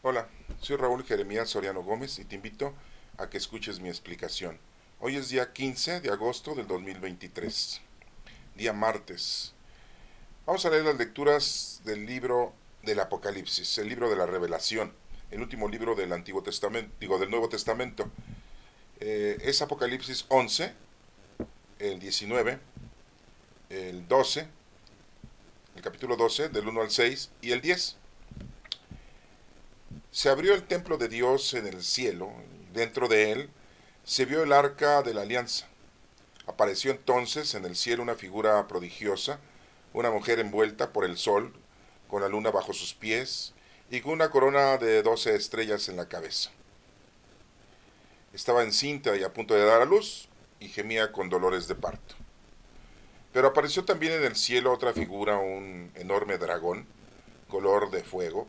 Hola, soy Raúl Jeremías Soriano Gómez y te invito a que escuches mi explicación. Hoy es día 15 de agosto del 2023, día martes. Vamos a leer las lecturas del libro del Apocalipsis, el libro de la Revelación, el último libro del Antiguo Testamento, del Nuevo Testamento. Es Apocalipsis 11, el 19, el 12, el capítulo 12, del 1 al 6 y el 10. Se abrió el templo de Dios en el cielo, y dentro de él se vio el arca de la alianza. Apareció entonces en el cielo una figura prodigiosa, una mujer envuelta por el sol, con la luna bajo sus pies y con una corona de 12 estrellas en la cabeza. Estaba encinta y a punto de dar a luz, y gemía con dolores de parto. Pero apareció también en el cielo otra figura, un enorme dragón, color de fuego,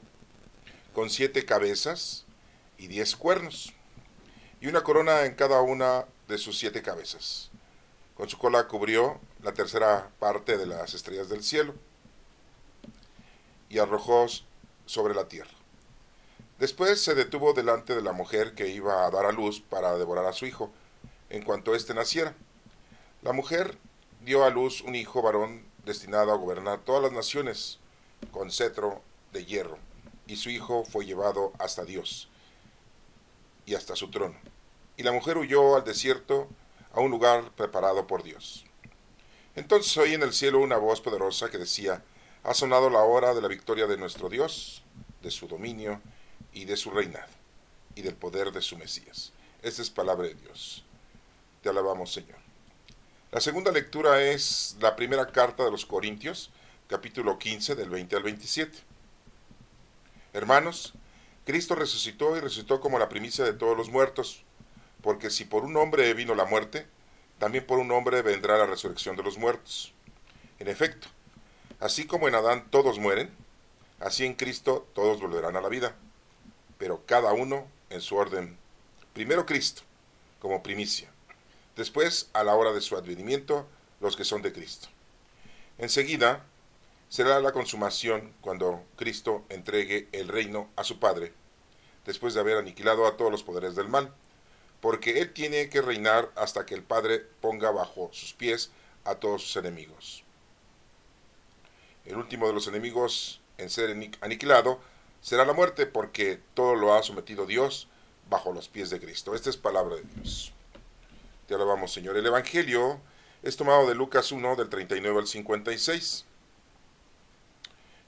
con 7 cabezas y 10 cuernos, y una corona en cada una de sus 7 cabezas. Con su cola cubrió la tercera parte de las estrellas del cielo y arrojó sobre la tierra. Después se detuvo delante de la mujer que iba a dar a luz para devorar a su hijo, en cuanto éste naciera. La mujer dio a luz un hijo varón destinado a gobernar todas las naciones con cetro de hierro, y su hijo fue llevado hasta Dios y hasta su trono. Y la mujer huyó al desierto, a un lugar preparado por Dios. Entonces oí en el cielo una voz poderosa que decía: ha sonado la hora de la victoria de nuestro Dios, de su dominio y de su reinado, y del poder de su Mesías. Esta es palabra de Dios. Te alabamos, Señor. La segunda lectura es la primera carta de los Corintios, capítulo 15, del 20 al 27. Hermanos, Cristo resucitó y resucitó como la primicia de todos los muertos, porque si por un hombre vino la muerte, también por un hombre vendrá la resurrección de los muertos. En efecto, así como en Adán todos mueren, así en Cristo todos volverán a la vida, pero cada uno en su orden. Primero Cristo, como primicia. Después, a la hora de su advenimiento, los que son de Cristo. Enseguida será la consumación cuando Cristo entregue el reino a su Padre, después de haber aniquilado a todos los poderes del mal, porque Él tiene que reinar hasta que el Padre ponga bajo sus pies a todos sus enemigos. El último de los enemigos en ser aniquilado será la muerte, porque todo lo ha sometido Dios bajo los pies de Cristo. Esta es palabra de Dios. Te alabamos, Señor. El Evangelio es tomado de Lucas 1, del 39 al 56.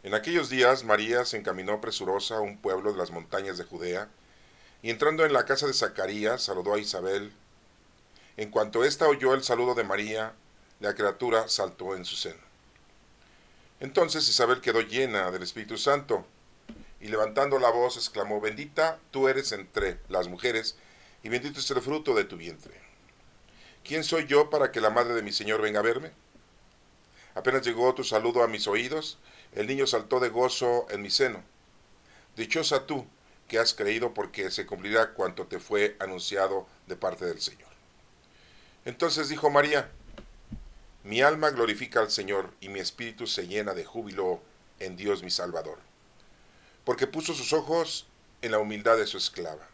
En aquellos días María se encaminó presurosa a un pueblo de las montañas de Judea, y entrando en la casa de Zacarías saludó a Isabel. En cuanto ésta oyó el saludo de María, la criatura saltó en su seno. Entonces Isabel quedó llena del Espíritu Santo, y levantando la voz exclamó: bendita tú eres entre las mujeres, y bendito es el fruto de tu vientre. ¿Quién soy yo para que la madre de mi Señor venga a verme? Apenas llegó tu saludo a mis oídos, el niño saltó de gozo en mi seno. Dichosa tú, que has creído, porque se cumplirá cuanto te fue anunciado de parte del Señor. Entonces dijo María: mi alma glorifica al Señor, y mi espíritu se llena de júbilo en Dios mi Salvador, porque puso sus ojos en la humildad de su esclava.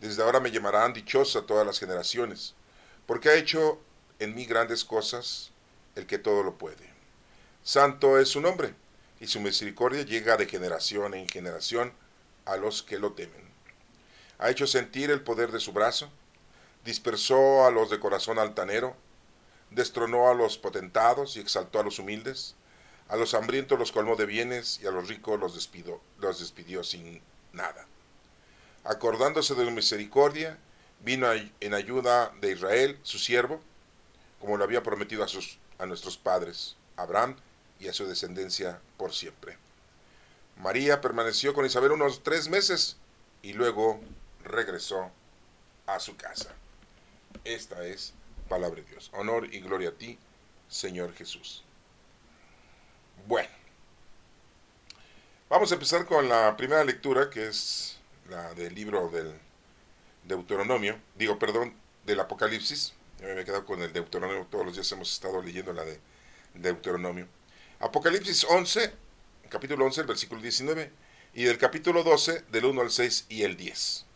Desde ahora me llamarán dichosa todas las generaciones, porque ha hecho en mí grandes cosas el que todo lo puede. Santo es su nombre, y su misericordia llega de generación en generación a los que lo temen. Ha hecho sentir el poder de su brazo, dispersó a los de corazón altanero, destronó a los potentados y exaltó a los humildes, a los hambrientos los colmó de bienes, y a los ricos los despidió sin nada. Acordándose de la misericordia, vino en ayuda de Israel, su siervo, como lo había prometido a nuestros padres, Abraham, y a su descendencia por siempre. María permaneció con Isabel unos 3 meses y luego regresó a su casa. Esta es palabra de Dios. Honor y gloria a ti, Señor Jesús. Bueno, vamos a empezar con la primera lectura, que es la del libro del Deuteronomio, del Apocalipsis. Yo me he quedado con el Deuteronomio, todos los días hemos estado leyendo la de Deuteronomio. Apocalipsis 11, capítulo 11, el versículo 19. y del capítulo 12, del 1 al 6 y el 10.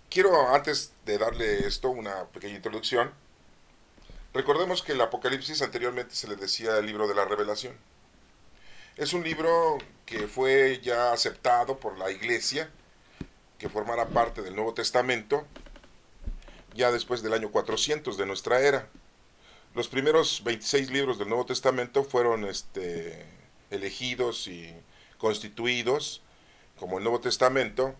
Quiero, antes de darle esto una pequeña introducción, recordemos que el Apocalipsis anteriormente se le decía el libro de la Revelación. Es un libro que fue ya aceptado por la Iglesia, que formara parte del Nuevo Testamento, ya después del año 400 de nuestra era. Los primeros 26 libros del Nuevo Testamento fueron elegidos y constituidos como el Nuevo Testamento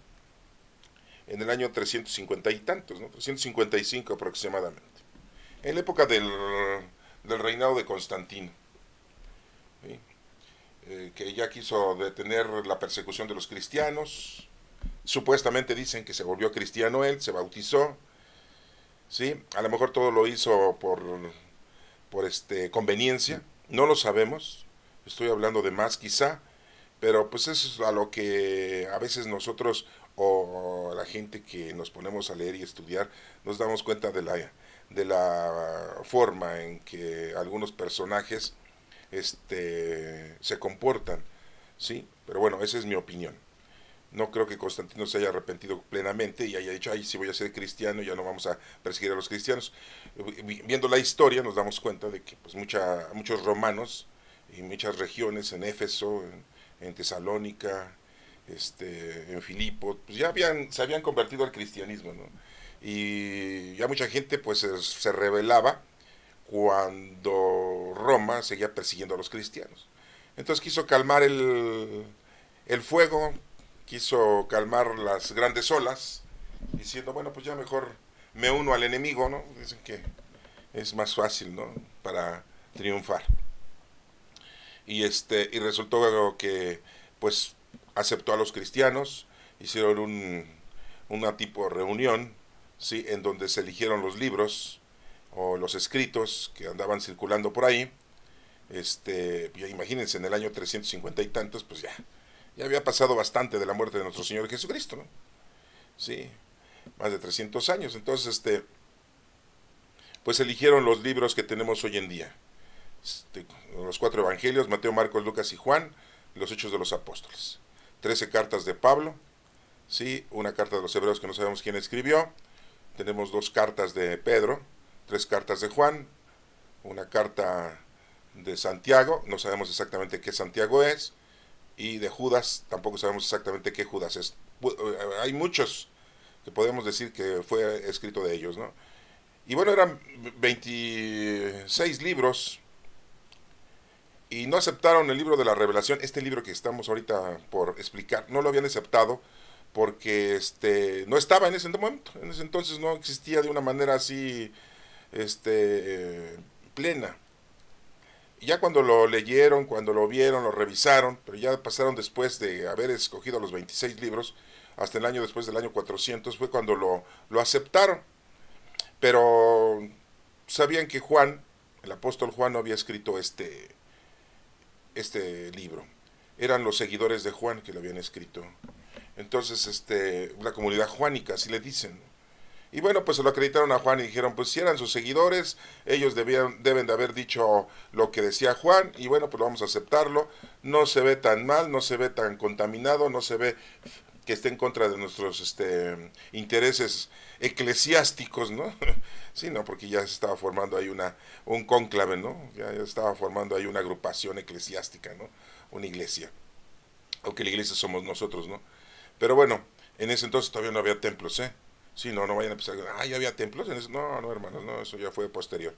en el año 350 y tantos, ¿no? 355 aproximadamente, en la época del reinado de Constantino, ¿sí? Que ya quiso detener la persecución de los cristianos. Supuestamente dicen que se volvió cristiano él, se bautizó, ¿sí? A lo mejor todo lo hizo por conveniencia, no lo sabemos, estoy hablando de más quizá, pero pues eso es a lo que a veces nosotros o la gente que nos ponemos a leer y estudiar nos damos cuenta de la forma en que algunos personajes se comportan, ¿sí? Pero bueno, esa es mi opinión. No creo que Constantino se haya arrepentido plenamente y haya dicho, ay, si voy a ser cristiano, ya no vamos a perseguir a los cristianos. Viendo la historia nos damos cuenta de que pues, muchos romanos y muchas regiones en Éfeso, en Tesalónica, en Filipo, pues ya se habían convertido al cristianismo, ¿no? Y ya mucha gente pues se rebelaba cuando Roma seguía persiguiendo a los cristianos. Entonces quiso calmar el fuego, quiso calmar las grandes olas, diciendo, bueno, pues ya mejor me uno al enemigo, ¿no? Dicen que es más fácil, ¿no? Para triunfar. Y resultó que, pues, aceptó a los cristianos, hicieron una tipo de reunión, ¿sí? En donde se eligieron los libros o los escritos que andaban circulando por ahí. Ya imagínense, en el año 350 y tantos, pues ya había pasado bastante de la muerte de nuestro Señor Jesucristo, ¿no? Sí, más de 300 años. Entonces, pues eligieron los libros que tenemos hoy en día. Los 4 evangelios, Mateo, Marcos, Lucas y Juan, los Hechos de los Apóstoles. 13 cartas de Pablo, ¿sí? Una carta de los Hebreos que no sabemos quién escribió. Tenemos 2 cartas de Pedro, 3 cartas de Juan, una carta de Santiago, no sabemos exactamente qué Santiago es, y de Judas, tampoco sabemos exactamente qué Judas es. Hay muchos que podemos decir que fue escrito de ellos, ¿no? Y bueno, eran 26 libros, y no aceptaron el libro de la Revelación, este libro que estamos ahorita por explicar, no lo habían aceptado porque no estaba en ese momento, en ese entonces no existía de una manera así plena. Y ya cuando lo leyeron, cuando lo vieron, lo revisaron, pero ya pasaron después de haber escogido los 26 libros, hasta el año después del año 400, fue cuando lo aceptaron. Pero sabían que Juan, el apóstol Juan, no había escrito este libro. Eran los seguidores de Juan que lo habían escrito. Entonces, la comunidad juánica, así le dicen. Y bueno, pues se lo acreditaron a Juan y dijeron, pues si eran sus seguidores, ellos deben de haber dicho lo que decía Juan, y bueno, pues vamos a aceptarlo. No se ve tan mal, no se ve tan contaminado, no se ve que esté en contra de nuestros intereses eclesiásticos, ¿no? Sí, no, porque ya se estaba formando ahí un cónclave, ¿no? Ya estaba formando ahí una agrupación eclesiástica, ¿no? Una iglesia. Aunque la iglesia somos nosotros, ¿no? Pero bueno, en ese entonces todavía no había templos, ¿eh? Sí, no vayan a pensar, ya había templos. No, hermanos, no, eso ya fue posterior.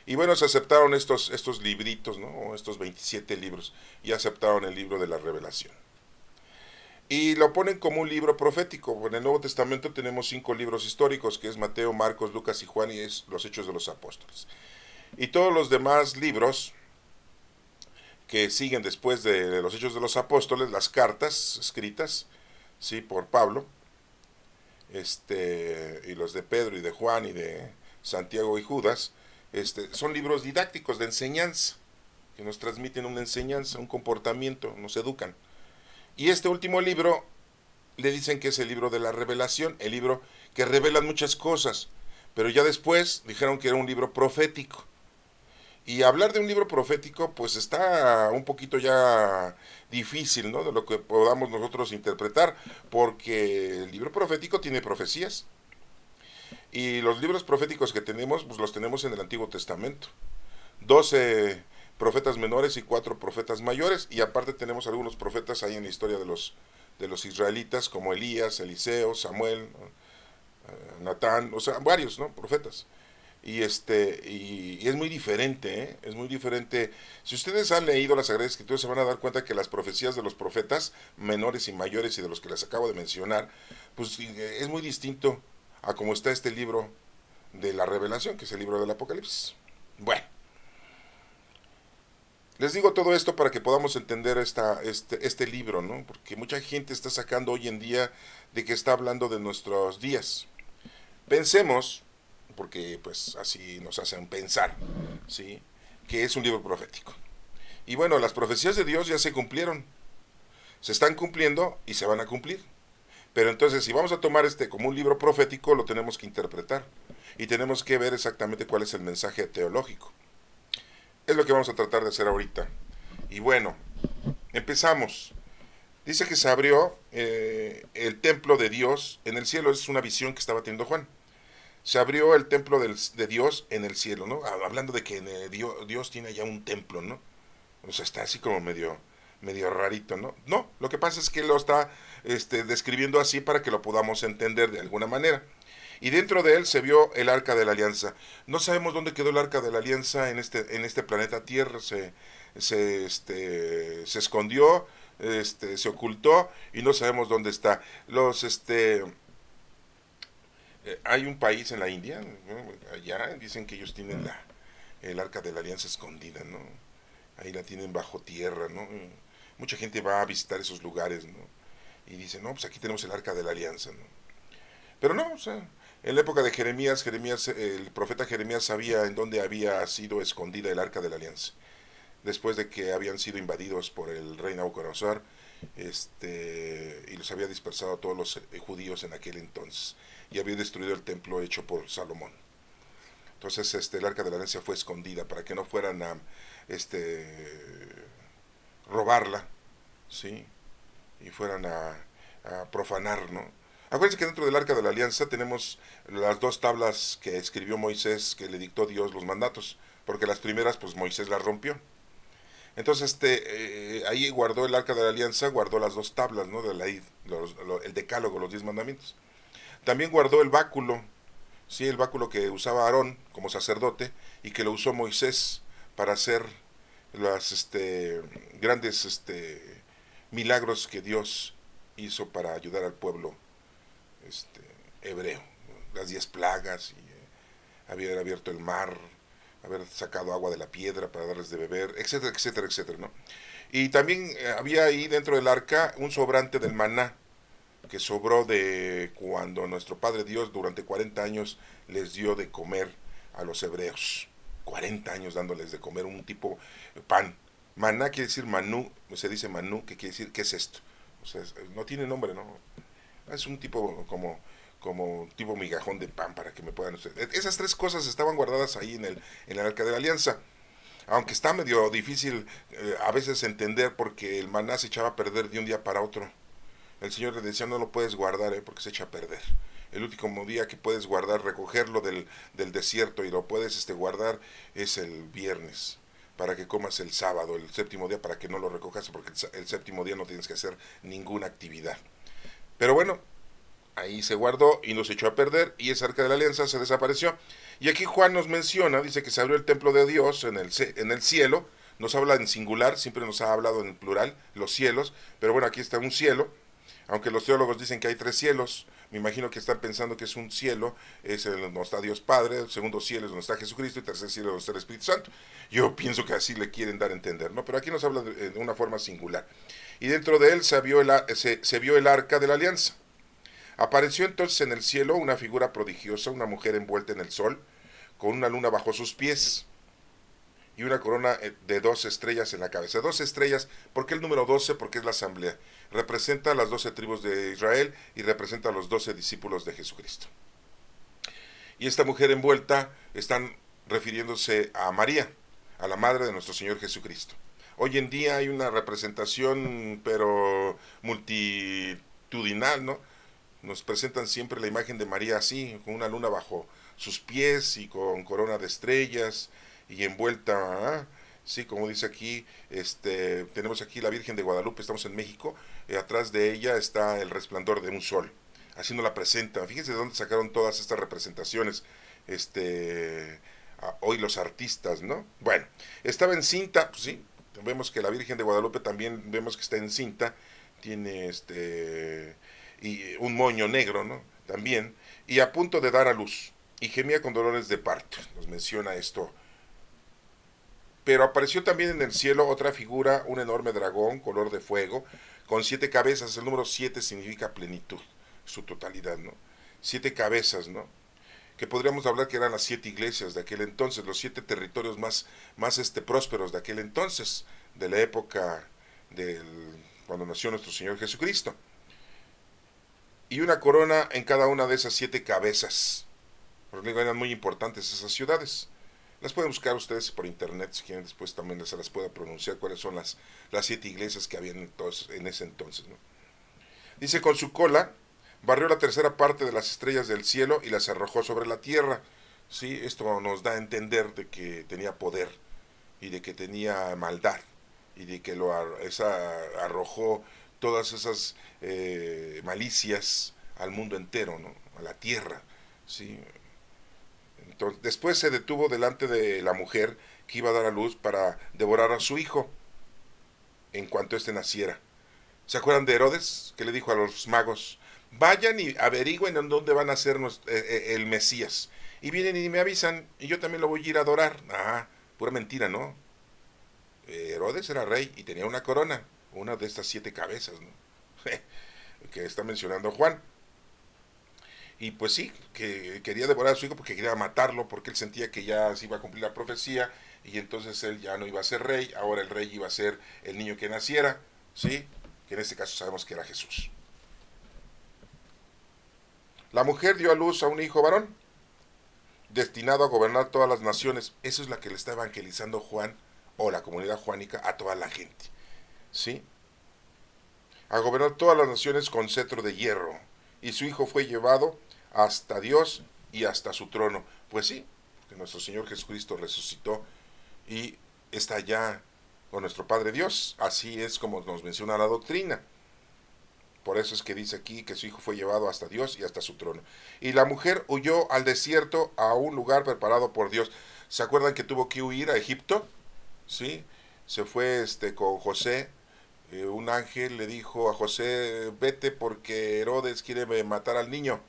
Y bueno, se aceptaron estos libritos, ¿no? Estos 27 libros, y aceptaron el libro de la Revelación. Y lo ponen como un libro profético. En el Nuevo Testamento tenemos 5 libros históricos, que es Mateo, Marcos, Lucas y Juan, y es los Hechos de los Apóstoles. Y todos los demás libros que siguen después de los Hechos de los Apóstoles, las cartas escritas, sí, por Pablo, y los de Pedro y de Juan y de Santiago y Judas, son libros didácticos de enseñanza, que nos transmiten una enseñanza, un comportamiento, nos educan. Y este último libro le dicen que es el libro de la Revelación, el libro que revela muchas cosas, pero ya después dijeron que era un libro profético. Y hablar de un libro profético, pues está un poquito ya difícil, ¿no? De lo que podamos nosotros interpretar, porque el libro profético tiene profecías. Y los libros proféticos que tenemos, pues los tenemos en el Antiguo Testamento. 12 profetas menores y 4 profetas mayores, y aparte tenemos algunos profetas ahí en la historia de los israelitas, como Elías, Eliseo, Samuel, Natán, o sea, varios, ¿no? Profetas. Y es muy diferente, ¿eh? Es muy diferente. Si ustedes han leído las Sagradas Escrituras, se van a dar cuenta que las profecías de los profetas menores y mayores y de los que les acabo de mencionar, pues es muy distinto a cómo está este libro de la Revelación, que es el libro del Apocalipsis. Bueno, les digo todo esto para que podamos entender este libro, ¿no? Porque mucha gente está sacando hoy en día de que está hablando de nuestros días. Pensemos, porque pues así nos hacen pensar, ¿sí? Que es un libro profético. Y bueno, las profecías de Dios ya se cumplieron, se están cumpliendo y se van a cumplir. Pero entonces, si vamos a tomar este como un libro profético, lo tenemos que interpretar y tenemos que ver exactamente cuál es el mensaje teológico. Es lo que vamos a tratar de hacer ahorita. Y bueno, empezamos. Dice que se abrió el templo de Dios en el cielo. Es una visión que estaba teniendo Juan. Se abrió el templo de Dios en el cielo, ¿no? Hablando de que Dios tiene ya un templo, ¿no? O sea, está así como medio rarito, ¿no? No, lo que pasa es que lo está describiendo así para que lo podamos entender de alguna manera. Y dentro de él se vio el arca de la alianza. No sabemos dónde quedó el arca de la alianza en este planeta Tierra. Se escondió, se ocultó y no sabemos dónde está. Hay un país en la India, ¿no? Allá dicen que ellos tienen el arca de la alianza escondida, ¿no? Ahí la tienen bajo tierra, ¿no? Mucha gente va a visitar esos lugares, ¿no? Y dice, no, pues aquí tenemos el arca de la alianza, ¿no? Pero no, o sea, en la época de Jeremías, el profeta Jeremías sabía en dónde había sido escondida el arca de la alianza. Después de que habían sido invadidos por el rey Nabucodonosor, y los había dispersado a todos los judíos en aquel entonces, y había destruido el templo hecho por Salomón. Entonces, el arca de la alianza fue escondida para que no fueran a, robarla, ¿sí? Y fueran a profanar, ¿no? Acuérdense que dentro del arca de la alianza tenemos las dos tablas que escribió Moisés, que le dictó Dios los mandatos, porque las primeras, pues Moisés las rompió. Entonces, ahí guardó el arca de la alianza, guardó las dos tablas, ¿no? De la ley, el decálogo, los 10 mandamientos. También guardó el báculo, sí, el báculo que usaba Aarón como sacerdote y que lo usó Moisés para hacer las grandes milagros que Dios hizo para ayudar al pueblo este, hebreo, las 10 plagas, y haber abierto el mar, haber sacado agua de la piedra para darles de beber, etcétera, etcétera, etcétera, ¿no? Y también había ahí dentro del arca un sobrante del maná, que sobró de cuando nuestro Padre Dios durante 40 años les dio de comer a los hebreos. 40 años dándoles de comer un tipo pan. Maná quiere decir manú, se dice manú, que quiere decir, ¿qué es esto? O sea, no tiene nombre, ¿no? Es un tipo como tipo migajón de pan para que me puedan ustedes. Esas tres cosas estaban guardadas ahí en el arca de la alianza. Aunque está medio difícil a veces entender porque el maná se echaba a perder de un día para otro. El Señor le decía, no lo puedes guardar porque se echa a perder. El último día que puedes guardar, recogerlo del desierto y lo puedes guardar es el viernes, para que comas el sábado, el séptimo día, para que no lo recojas, porque el séptimo día no tienes que hacer ninguna actividad. Pero bueno, ahí se guardó y nos echó a perder y esa arca de la alianza se desapareció. Y aquí Juan nos menciona, dice que se abrió el templo de Dios en el cielo, nos habla en singular, siempre nos ha hablado en plural, los cielos, pero bueno, aquí está un cielo, aunque los teólogos dicen que hay 3 cielos, me imagino que están pensando que es un cielo, es donde está Dios Padre, el segundo cielo es donde está Jesucristo, y el tercer cielo es donde está el Espíritu Santo. Yo pienso que así le quieren dar a entender, ¿no? Pero aquí nos habla de una forma singular. Y dentro de él se vio el arca de la alianza. Apareció entonces en el cielo una figura prodigiosa, una mujer envuelta en el sol, con una luna bajo sus pies y una corona de 12 estrellas en la cabeza. 12 estrellas, ¿por qué el número 12? Porque es la asamblea. Representa a las 12 tribus de Israel y representa a los 12 discípulos de Jesucristo. Y esta mujer envuelta están refiriéndose a María. a la madre de nuestro Señor Jesucristo. Hoy en día hay una representación, pero multitudinal, ¿no? Nos presentan siempre la imagen de María así, con una luna bajo sus pies y con corona de estrellas y envuelta, sí, como dice aquí, tenemos aquí la Virgen de Guadalupe, estamos en México, atrás de ella está el resplandor de un sol, así nos la presentan. Fíjense de dónde sacaron todas estas representaciones, hoy los artistas, ¿no? Bueno, estaba encinta, pues sí, vemos que la Virgen de Guadalupe también vemos que está encinta, tiene y un moño negro, ¿no? También, y a punto de dar a luz, y gemía con dolores de parto, nos menciona esto. Pero apareció también en el cielo otra figura, un enorme dragón, color de fuego, con 7 cabezas. El número 7 significa plenitud, su totalidad, ¿no? 7 cabezas, ¿no? Que podríamos hablar que eran las 7 iglesias de aquel entonces, los 7 territorios más prósperos de aquel entonces, de la época cuando nació nuestro Señor Jesucristo. Y una corona en cada una de esas 7 cabezas. Porque eran muy importantes esas ciudades. Las pueden buscar ustedes por internet, si quieren, después también se las pueda pronunciar cuáles son las 7 iglesias que habían en ese entonces, ¿no? Dice, con su cola barrió la tercera parte de las estrellas del cielo y las arrojó sobre la tierra. ¿Sí? Esto nos da a entender de que tenía poder y de que tenía maldad y de que arrojó todas esas malicias al mundo entero, ¿no? A la tierra, ¿sí? Entonces, después se detuvo delante de la mujer que iba a dar a luz para devorar a su hijo en cuanto éste naciera. ¿Se acuerdan de Herodes? Que le dijo a los magos, vayan y averigüen en dónde van a ser el Mesías. Y vienen y me avisan, y yo también lo voy a ir a adorar. Ah, pura mentira, ¿no? Herodes era rey y tenía una corona, una de estas 7 cabezas, ¿no? Que está mencionando Juan. Y pues sí, que quería devorar a su hijo porque quería matarlo, porque él sentía que ya se iba a cumplir la profecía, y entonces él ya no iba a ser rey, ahora el rey iba a ser el niño que naciera, ¿sí? Que en este caso sabemos que era Jesús. La mujer dio a luz a un hijo varón, destinado a gobernar todas las naciones. Eso es la que le está evangelizando Juan, o la comunidad juánica, a toda la gente, ¿sí? A gobernar todas las naciones con cetro de hierro. Y su hijo fue llevado hasta Dios y hasta su trono. Pues sí, que nuestro Señor Jesucristo resucitó y está ya con nuestro Padre Dios. Así es como nos menciona la doctrina. Por eso es que dice aquí que su hijo fue llevado hasta Dios y hasta su trono. Y la mujer huyó al desierto, a un lugar preparado por Dios. ¿Se acuerdan que tuvo que huir a Egipto? ¿Sí? Se fue con José. Un ángel le dijo a José, vete porque Herodes quiere matar al niño.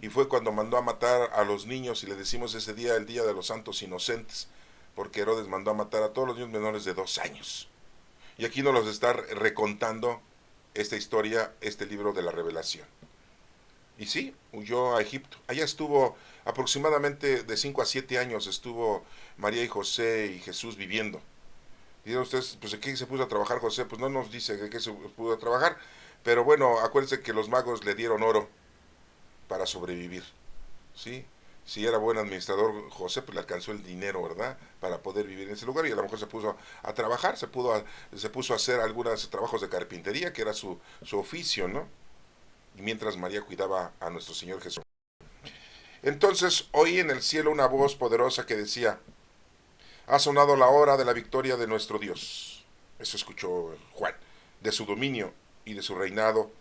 Y fue cuando mandó a matar a los niños, y le decimos ese día el día de los santos inocentes, porque Herodes mandó a matar a todos los niños menores de 2 años. Y aquí nos los está recontando esta historia, este libro de la Revelación. Y sí, huyó a Egipto. Allá estuvo aproximadamente de 5 a 7 años, estuvo María y José y Jesús viviendo. Y dirán ustedes, pues ¿de qué se puso a trabajar José? Pues no nos dice de qué se pudo trabajar, pero bueno, acuérdense que los magos le dieron oro para sobrevivir, ¿sí? Si era buen administrador José, pues le alcanzó el dinero, ¿verdad? Para poder vivir en ese lugar, y a lo mejor se puso a trabajar, se puso a hacer algunos trabajos de carpintería, que era su oficio, ¿no? Y mientras María cuidaba a nuestro Señor Jesús. Entonces oí en el cielo una voz poderosa que decía, ha sonado la hora de la victoria de nuestro Dios. Eso escuchó Juan, de su dominio y de su reinado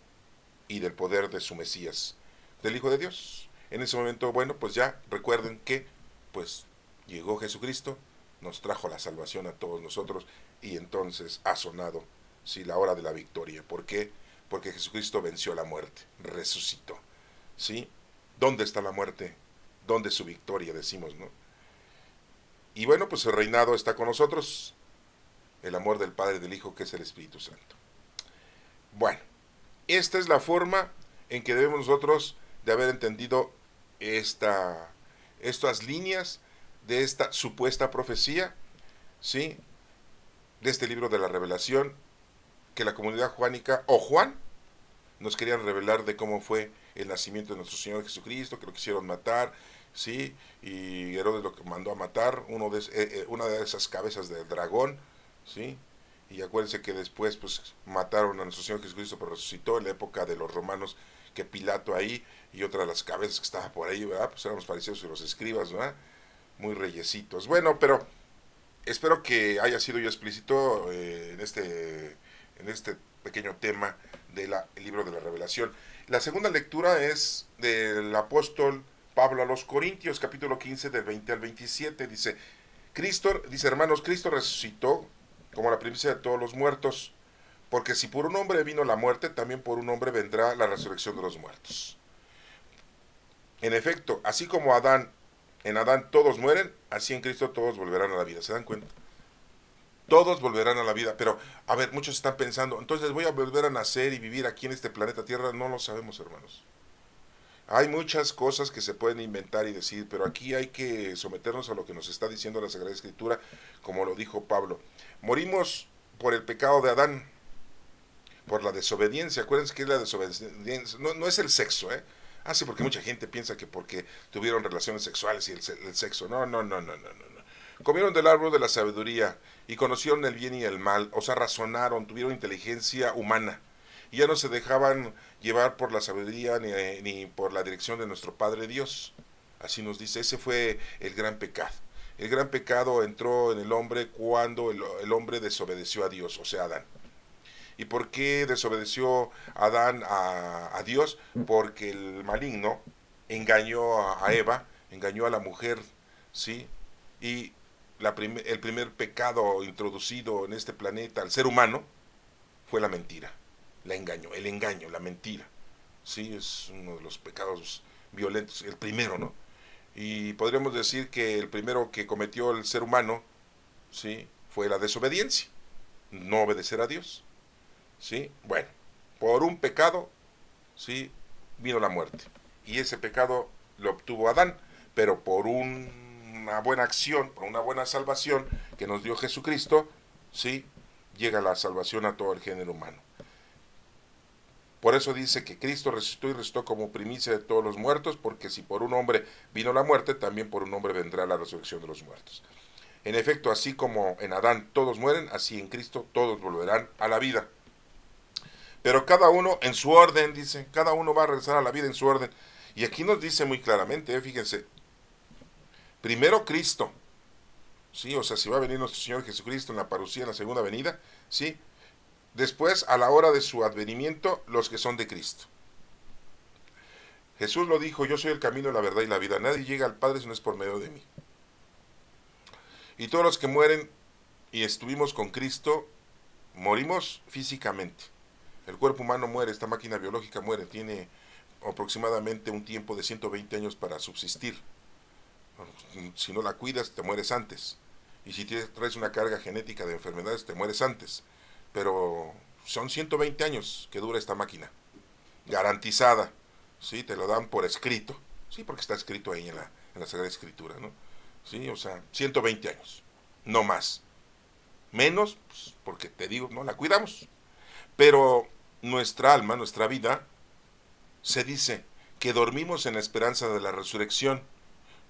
y del poder de su Mesías, del Hijo de Dios. En ese momento, bueno, pues ya recuerden que pues llegó Jesucristo, nos trajo la salvación a todos nosotros, y entonces ha sonado, sí, la hora de la victoria. ¿Por qué? Porque Jesucristo venció la muerte, resucitó, ¿sí? ¿Dónde está la muerte? ¿Dónde su victoria? Decimos, ¿no? Y bueno, pues el reinado está con nosotros, el amor del Padre y del Hijo, que es el Espíritu Santo. Bueno, esta es la forma en que debemos nosotros de haber entendido estas líneas de esta supuesta profecía, ¿sí? De este libro de la Revelación, que la comunidad juánica, o Juan, nos querían revelar de cómo fue el nacimiento de nuestro Señor Jesucristo, que lo quisieron matar, ¿sí? Y Herodes lo que mandó a matar, una de esas cabezas del dragón, ¿sí? Y acuérdense que después pues mataron a nuestro Señor Jesucristo, pero resucitó en la época de los romanos, que Pilato ahí, y otra de las cabezas que estaba por ahí, ¿verdad? Pues eran los fariseos y los escribas, ¿verdad? Muy reyesitos. Bueno, pero espero que haya sido yo explícito en este pequeño tema del libro de la Revelación. La segunda lectura es del apóstol Pablo a los Corintios, capítulo 15, del 20 al 27. Dice, hermanos, Cristo resucitó como la primicia de todos los muertos, porque si por un hombre vino la muerte, también por un hombre vendrá la resurrección de los muertos. En efecto, así como en Adán todos mueren, así en Cristo todos volverán a la vida. ¿Se dan cuenta? Todos volverán a la vida. Pero, a ver, muchos están pensando, entonces voy a volver a nacer y vivir aquí en este planeta Tierra. No lo sabemos, hermanos. Hay muchas cosas que se pueden inventar y decir, pero aquí hay que someternos a lo que nos está diciendo la Sagrada Escritura, como lo dijo Pablo. Morimos por el pecado de Adán, por la desobediencia. Acuérdense que es la desobediencia. No, no es el sexo, ¿eh? Ah, sí, porque mucha gente piensa que porque tuvieron relaciones sexuales y el sexo. No, no, no, no, no, no. Comieron del árbol de la sabiduría y conocieron el bien y el mal, o sea, razonaron, tuvieron inteligencia humana y ya no se dejaban llevar por la sabiduría ni por la dirección de nuestro Padre Dios. Así nos dice, ese fue el gran pecado. El gran pecado entró en el hombre cuando el hombre desobedeció a Dios, o sea, Adán. ¿Y por qué desobedeció Adán a Dios? Porque el maligno engañó a Eva, engañó a la mujer, ¿sí? Y el primer pecado introducido en este planeta al ser humano fue la mentira, el engaño, la mentira. Sí, es uno de los pecados violentos, el primero, ¿no? Y podríamos decir que el primero que cometió el ser humano, sí, fue la desobediencia, no obedecer a Dios. ¿Sí? Bueno, por un pecado, ¿sí? Vino la muerte. Y ese pecado lo obtuvo Adán, pero por una buena acción, por una buena salvación que nos dio Jesucristo, ¿sí? Llega la salvación a todo el género humano. Por eso dice que Cristo resucitó y resucitó como primicia de todos los muertos, porque si por un hombre vino la muerte, también por un hombre vendrá la resurrección de los muertos. En efecto, así como en Adán todos mueren, así en Cristo todos volverán a la vida. Pero cada uno en su orden, dice, cada uno va a regresar a la vida en su orden. Y aquí nos dice muy claramente, fíjense, primero Cristo, ¿sí? O sea, si va a venir nuestro Señor Jesucristo en la parucía, en la segunda venida, ¿sí? Después, a la hora de su advenimiento, los que son de Cristo. Jesús lo dijo, yo soy el camino, la verdad y la vida. Nadie llega al Padre si no es por medio de mí. Y todos los que mueren y estuvimos con Cristo, morimos físicamente. El cuerpo humano muere, esta máquina biológica muere, tiene aproximadamente un tiempo de 120 años para subsistir. Si no la cuidas, te mueres antes. Y si traes una carga genética de enfermedades, te mueres antes. Pero son 120 años que dura esta máquina. Garantizada. ¿Sí? Te lo dan por escrito. Sí, porque está escrito ahí en la Sagrada Escritura, ¿no? Sí, o sea, 120 años. No más. Menos, pues, porque te digo, no la cuidamos. Pero nuestra alma, nuestra vida, se dice que dormimos en la esperanza de la resurrección.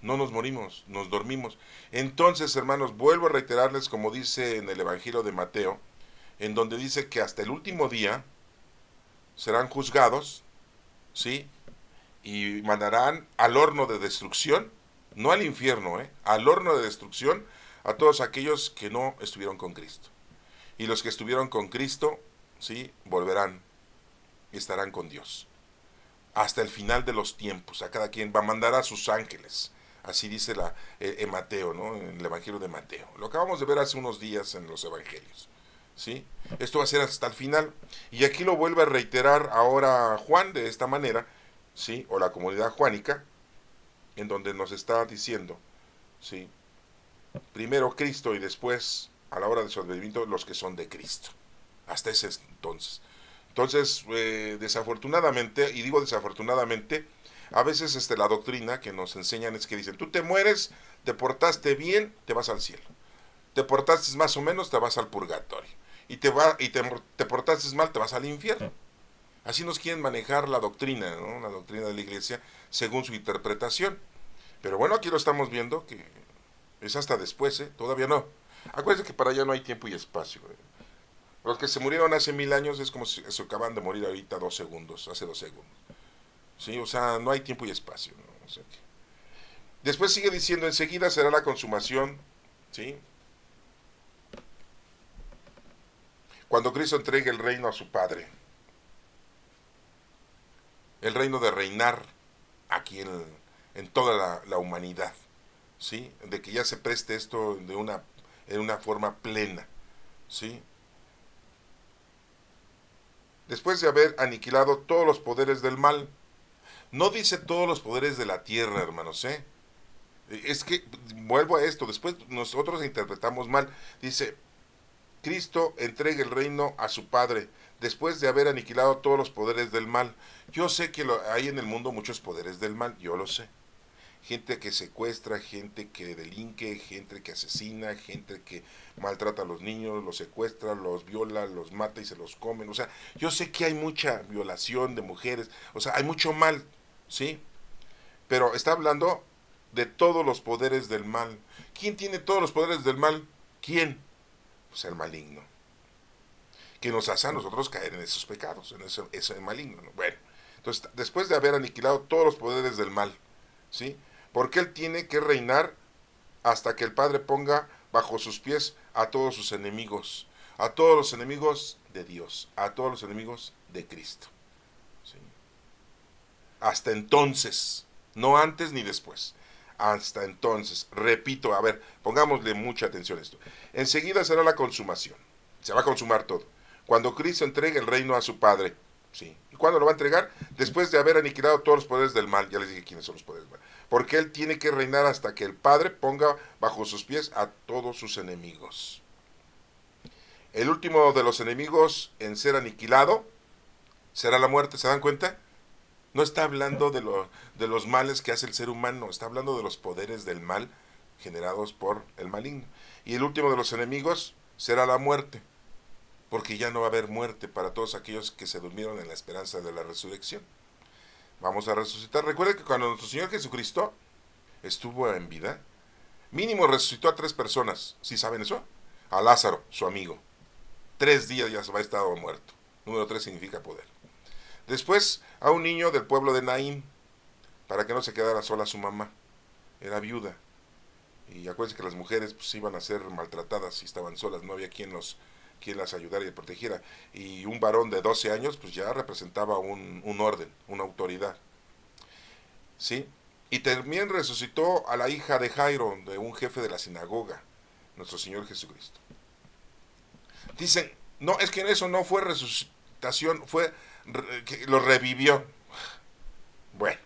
No nos morimos, nos dormimos. Entonces, hermanos, vuelvo a reiterarles como dice en el Evangelio de Mateo, en donde dice que hasta el último día serán juzgados, ¿sí? Y mandarán al horno de destrucción, no al infierno, al horno de destrucción, a todos aquellos que no estuvieron con Cristo. Y los que estuvieron con Cristo, ¿sí? Volverán y estarán con Dios. Hasta el final de los tiempos, a cada quien va a mandar a sus ángeles. Así dice en Mateo, ¿no? En el Evangelio de Mateo. Lo acabamos de ver hace unos días en los Evangelios. ¿Sí? Esto va a ser hasta el final. Y aquí lo vuelve a reiterar ahora Juan de esta manera, ¿sí? O la comunidad juánica, en donde nos está diciendo, ¿sí? Primero Cristo y después, a la hora de su advenimiento, los que son de Cristo. Hasta ese entonces. Entonces, desafortunadamente, y digo desafortunadamente, a veces la doctrina que nos enseñan es que dicen, tú te mueres, te portaste bien, te vas al cielo. Te portaste más o menos, te vas al purgatorio. Y te portaste mal, te vas al infierno. Así nos quieren manejar la doctrina, ¿no? La doctrina de la iglesia, según su interpretación. Pero bueno, aquí lo estamos viendo, que es hasta después, ¿eh? Todavía no. Acuérdense que para allá no hay tiempo y espacio. Los que se murieron hace 1000 años es como si se acaban de morir ahorita 2 segundos, hace 2 segundos. ¿Sí? O sea, no hay tiempo y espacio, ¿no? O sea que... Después sigue diciendo, enseguida será la consumación, ¿sí? Cuando Cristo entregue el reino a su Padre. El reino de reinar aquí en toda la humanidad, ¿sí? De que ya se preste esto en una forma plena, ¿sí? Después de haber aniquilado todos los poderes del mal. No dice todos los poderes de la tierra, hermanos, ¿eh? Es que, vuelvo a esto, después nosotros interpretamos mal. Dice, Cristo entrega el reino a su Padre, después de haber aniquilado todos los poderes del mal. Yo sé que hay en el mundo muchos poderes del mal, yo lo sé. Gente que secuestra, gente que delinque, gente que asesina, gente que maltrata a los niños, los secuestra, los viola, los mata y se los comen. O sea, yo sé que hay mucha violación de mujeres, o sea, hay mucho mal, ¿sí? Pero está hablando de todos los poderes del mal. ¿Quién tiene todos los poderes del mal? ¿Quién? Pues el maligno. Que nos hace a nosotros caer en esos pecados, en ese maligno, ¿no? Bueno, entonces, después de haber aniquilado todos los poderes del mal, ¿sí? Porque él tiene que reinar hasta que el Padre ponga bajo sus pies a todos sus enemigos, a todos los enemigos de Dios, a todos los enemigos de Cristo. ¿Sí? Hasta entonces, no antes ni después. Hasta entonces, repito, a ver, pongámosle mucha atención a esto. Enseguida será la consumación. Se va a consumar todo. Cuando Cristo entregue el reino a su Padre. ¿Sí? ¿Y cuándo lo va a entregar? Después de haber aniquilado todos los poderes del mal. Ya les dije quiénes son los poderes del mal. Porque Él tiene que reinar hasta que el Padre ponga bajo sus pies a todos sus enemigos. El último de los enemigos en ser aniquilado será la muerte. ¿Se dan cuenta? No está hablando de los males que hace el ser humano, está hablando de los poderes del mal generados por el maligno. Y el último de los enemigos será la muerte, porque ya no va a haber muerte para todos aquellos que se durmieron en la esperanza de la resurrección. Vamos a resucitar. Recuerden que cuando nuestro Señor Jesucristo estuvo en vida, mínimo resucitó a 3 personas. ¿Sí saben eso? A Lázaro, su amigo. 3 días ya se va a estar muerto. Número 3 significa poder. Después a un niño del pueblo de Naín, para que no se quedara sola su mamá. Era viuda. Y acuérdense que las mujeres pues iban a ser maltratadas si estaban solas, no había quien las ayudara y protegiera. Y un varón de 12 años pues ya representaba un orden, una autoridad. ¿Sí? Y también resucitó a la hija de Jairo, de un jefe de la sinagoga, nuestro Señor Jesucristo. Dicen, no, es que eso no fue resucitación, fue que lo revivió. Bueno,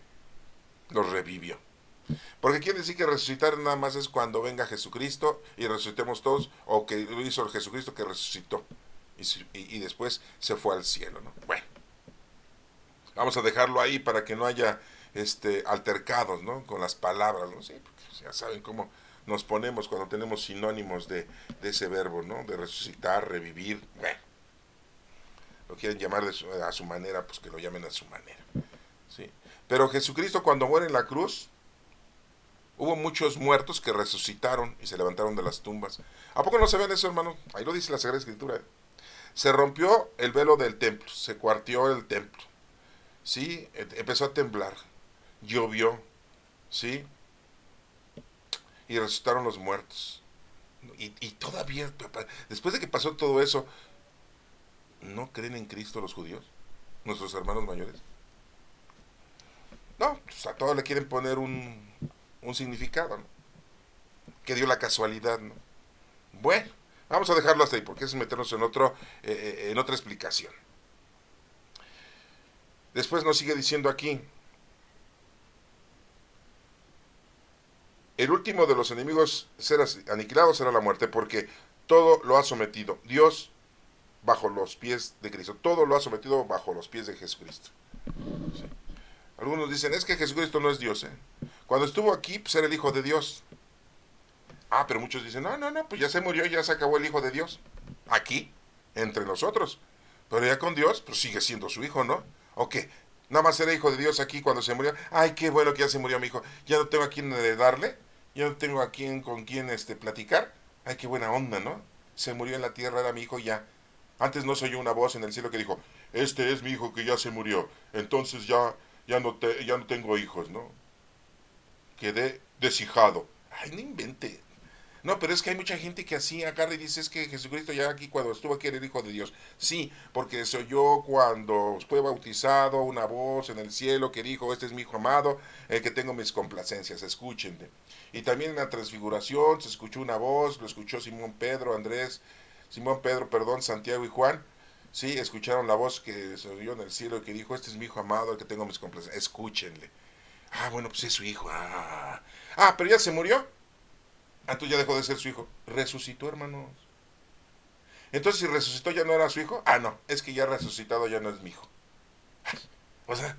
lo revivió. Porque quiere decir que resucitar nada más es cuando venga Jesucristo y resucitemos todos, o que lo hizo el Jesucristo que resucitó y después se fue al cielo, ¿no? Bueno, vamos a dejarlo ahí para que no haya altercados, ¿no? Con las palabras, ¿no? Sí, porque ya saben cómo nos ponemos cuando tenemos sinónimos de ese verbo, ¿no? De resucitar, revivir, bueno. Lo quieren llamar a su manera, pues que lo llamen a su manera. ¿Sí? Pero Jesucristo cuando muere en la cruz, hubo muchos muertos que resucitaron y se levantaron de las tumbas. ¿A poco no se ven eso, hermano? Ahí lo dice la Sagrada Escritura. Se rompió el velo del templo, se cuarteó el templo. ¿Sí? Empezó a temblar, llovió, ¿sí? Y resucitaron los muertos. Y todavía, después de que pasó todo eso, ¿no creen en Cristo los judíos? Nuestros hermanos mayores. No, pues a todos le quieren poner un significado, ¿no? Que dio la casualidad, ¿no? Bueno, vamos a dejarlo hasta ahí, porque es meternos en otra explicación. Después nos sigue diciendo aquí, el último de los enemigos será aniquilado será la muerte, porque todo lo ha sometido Dios bajo los pies de Cristo, todo lo ha sometido bajo los pies de Jesucristo. ¿Sí? Algunos dicen, es que Jesucristo no es Dios, ¿eh? Cuando estuvo aquí, pues era el Hijo de Dios. Ah, pero muchos dicen, no, pues ya se murió, ya se acabó el Hijo de Dios. Aquí, entre nosotros. Pero ya con Dios, pues sigue siendo su Hijo, ¿no? ¿O qué? Nada más era hijo de Dios aquí cuando se murió. Ay, qué bueno que ya se murió mi hijo. Ya no tengo a quién darle. Ya no tengo a quién con quién platicar. Ay, qué buena onda, ¿no? Se murió en la tierra, era mi hijo ya. Antes no se oyó una voz en el cielo que dijo, este es mi hijo que ya se murió. Entonces ya no tengo hijos, ¿no? Quedé deshijado. Ay, no invente. No, pero es que hay mucha gente que así agarra y dice, es que Jesucristo ya aquí cuando estuvo aquí era el Hijo de Dios. Sí, porque se oyó cuando fue bautizado una voz en el cielo que dijo, este es mi Hijo amado, el que tengo mis complacencias, escúchenle. Y también en la transfiguración se escuchó una voz, lo escuchó Simón Pedro, perdón, Santiago y Juan. Sí, escucharon la voz que se oyó en el cielo que dijo, este es mi Hijo amado, el que tengo mis complacencias, escúchenle. Ah, bueno, pues es su hijo. Pero ya se murió. Entonces ya dejó de ser su hijo. Resucitó, hermanos. Entonces, si resucitó ya no era su hijo. No, es que ya resucitado ya no es mi hijo. Ay, o sea,